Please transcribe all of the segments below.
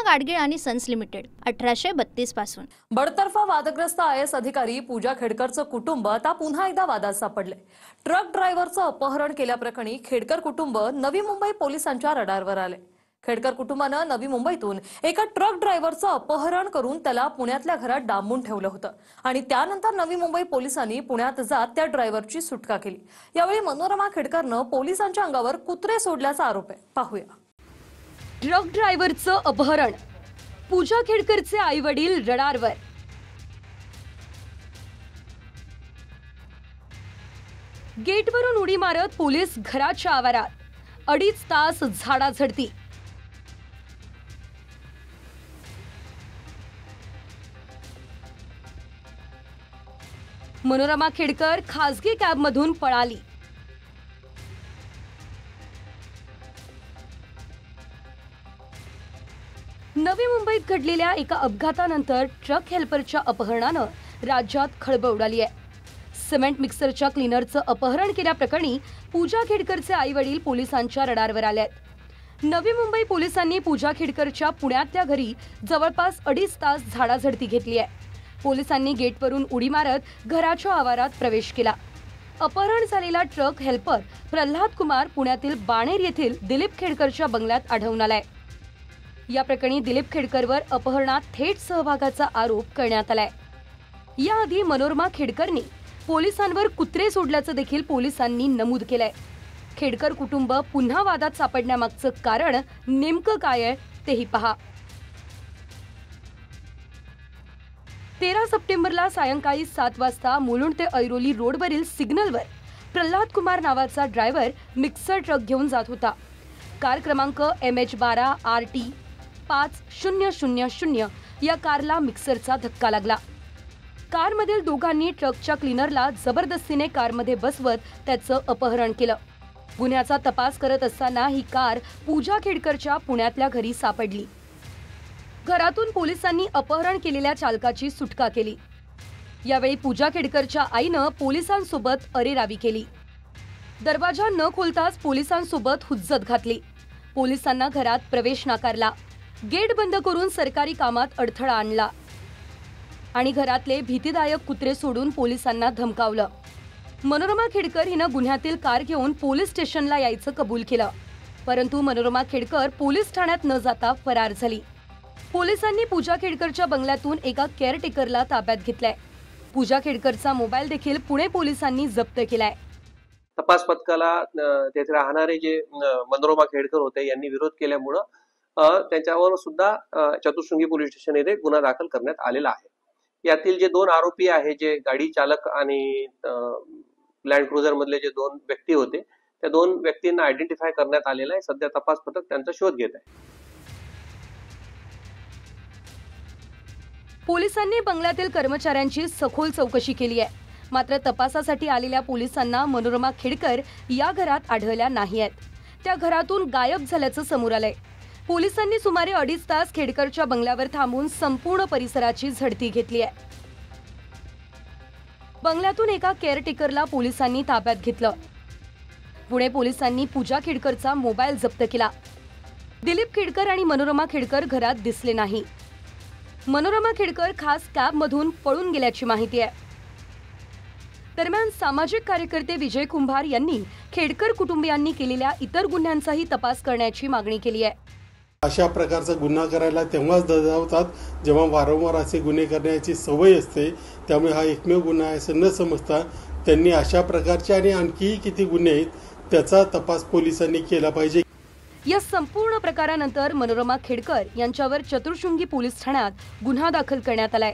गाडगीळ आणि sons limited 1832 पासून। बडतर्फा वादग्रस्त IAS अधिकारी पूजा खेडकरचं कुटुंब आता पुन्हा एकदा वादात सापडले। ट्रक ड्रायव्हरचं अपहरण केल्याप्रकरणी खेडकर कुटुंब नवी मुंबई पोलिसांच्या रडारवर आले। खेडकर कुटुंबानं नवी मुंबईतून एका ट्रक ड्रायव्हरचं अपहरण करून त्याला पुण्यातल्या घरात डांबून ठेवलं होतं आणि त्यानंतर नवी मुंबई पोलिसांनी पुण्यात जात त्या ड्रायव्हरची सुटका केली। यावेळी मनोरमा खेडकरनं पोलिसांच्या अंगावर कुत्रे सोडल्याचा आरोप आहे। पाहूया। ट्रक ड्रायव्हरचं अपहरण, पूजा खेडकरचे आई-वडील रडारवर। गेटवरून उडी मारत पोलीस घराच्या आवारात, 2.5 तास झाडाझडती। मनोरमा खेडकर खासगी कॅबमधून पळाली। नवी मुंबईत घडलेल्या एका अपघातानंतर ट्रक हेल्परच्या अपहरणानं राज्यात खळबळ उडाली आहे। सिमेंट मिक्सरच्या क्लीनरचं अपहरण केल्याप्रकरणी पूजा खेडकरचे आई-वडील पोलिसांच्या रडारवर आले आहेत। नवी मुंबई पोलिसांनी पूजा खेडकरच्या पुण्यातल्या घरी जवळपास 2.5 तास झाडाझडती घेतली आहे। पोलिसांनी गेटवरून उडी मारत घराच्या आवारात प्रवेश केला। अपहरण झालेला ट्रक हेल्पर प्रल्हाद कुमार पुण्यातील बाणेर येथील दिलीप खेडकरच्या बंगल्यात आढळून आलाय। या प्रकरणी दिलीप खेडकरवर अपहरणात थेट सहभागाचा आरोप करण्यात आलाय। याआधी मनोरमा खेडकरनी पोलिसांवर कुत्रे सोडल्याचं देखील पोलिसांनी नमूद केलंय। खेडकर कुटुंब पुन्हा वादात सापडण्यामागचं कारण नेमकं काय आहे तेही पहा। 13 सप्टेंबरला सायंकाळी 7 वाजता मुलुंड ते ऐरोली रोडवरील सिग्नलवर प्रल्हाद कुमार नावाचा ड्रायव्हर मिक्सर ट्रक घेऊन जात होता। कार क्रमांक MH12 RT 5000 या कारला मिक्सरचा धक्का लागला। कारमधील दोघांनी ट्रकच्या क्लीनरला जबरदस्तीने कारमध्ये बसवत त्याचं अपहरण केलं। गुन्ह्याचा तपास करत असताना ही कार पूजा खेडकरच्या पुण्यातल्या घरी सापडली। घरातून पोलिसांनी अपहरण केलेल्या चालकाची सुटका केली। यावेळी पूजा खेडकरच्या आईनं पोलिसांसोबत अरेरावी केली। दरवाजा न खोलताच पोलिसांसोबत हुज्जत घातली। पोलिसांना घरात प्रवेश नाकारला, गेट बंद करून सरकारी कामात अडथळा आणला आणि घरातले भीतीदायक कुत्रे सोडून पोलिसांना धमकावलं। मनोरमा खेडकर हिनं गुन्ह्यातील कार घेऊन पोलीस स्टेशनला यायचं कबूल केलं, परंतु मनोरमा खेडकर पोलीस ठाण्यात न जाता फरार झाली। पोलिसांनी पूजा खेडकरच्या बंगल्यातून एका केअरटेकरला ताब्यात घेतलाय। पूजा खेडकरचा मोबाईल देखील पुणे पोलिसांनी जप्त केलाय। तपास पथकाला तेथे राहणारे जे मनोरमा खेडकर होते यांनी विरोध केल्यामुळे त्यांच्यावर सुद्धा चतुर्शृंगी पोलीस स्टेशन येथे गुन्हा दाखल करण्यात आलेला आहे। यातील जे 2 आरोपी आहे, जे गाडी चालक आणि लँड क्रुझर मधले जे 2 व्यक्ती होते, त्या 2 व्यक्तींना आयडेंटिफाय करण्यात आलेला आहे। सध्या तपास पथक त्यांचा शोध घेत आहे। पोलिसांनी बंगल्यातील कर्मचाऱ्यांची सखोल चौकशी केली आहे, मात्र तपासासाठी आलेल्या पोलिसांना मनोरमा खेडकर या घरात आढळल्या नाहीयेत। त्या घरातून गायब झाल्याचं समोर आलंय। पोलिसांनी सुमारे 2.5 तास खेडकरच्या बंगल्यावर थांबून संपूर्ण परिसराची झडती घेतली आहे। बंगल्यातून एका केअरटेकरला पोलिसांनी ताब्यात घेतलं। पुणे पोलिसांनी पूजा खेडकरचा मोबाईल जप्त केला। दिलीप खेडकर आणि मनोरमा खेडकर घरात दिसले नाही। मनोरमा खेडकर खास कॅबमधून पळून गेल्याची माहिती आहे। दरम्यान सामाजिक कार्यकर्ते विजय कुंभार यांनी खेडकर कुटुंबियांनी केलेल्या इतर गुन्ह्यांचाही तपास करण्याची मागणी केली आहे। अशा प्रकारचा गुन्हा करायला तेव्हाच दजावतात जेव्हा वारंवार असे गुन्हे करण्याची सवय असते। त्यामुळे हा एकमेव गुन्हा आहे असं न समजता त्यांनी अशा प्रकारचे आणि आणखी किती गुन्हे आहेत त्याचा तपास पोलिसांनी केला पाहिजे। या संपूर्ण प्रकारानंतर मनोरमा खेडकर यांच्यावर चतुर्शृंगी पोलीस ठाण्यात गुन्हा दाखल करण्यात आलाय।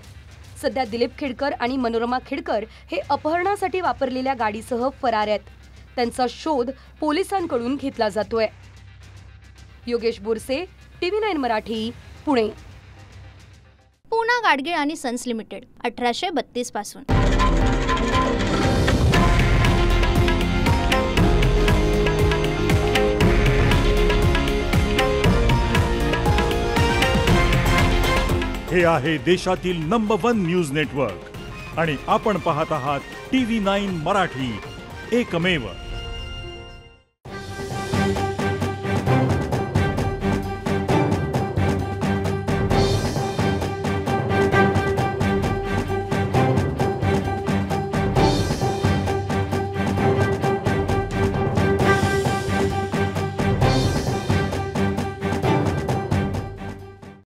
सध्या दिलीप खेडकर आणि मनोरमा खेडकर हे अपहरणासाठी वापरलेल्या गाडीसह फरार आहेत। त्यांचा शोध पोलिसांकडून घेतला जातोय। योगेश बोरसे, TV9 मराठी, पुणे। पूना गाडगीळ आणि सन्स लिमिटेड 1832 पासून। हे आहे देशातील नंबर 1 न्यूज नेटवर्क आणि आपण पाहत आहात TV9 मराठी, एकमेव।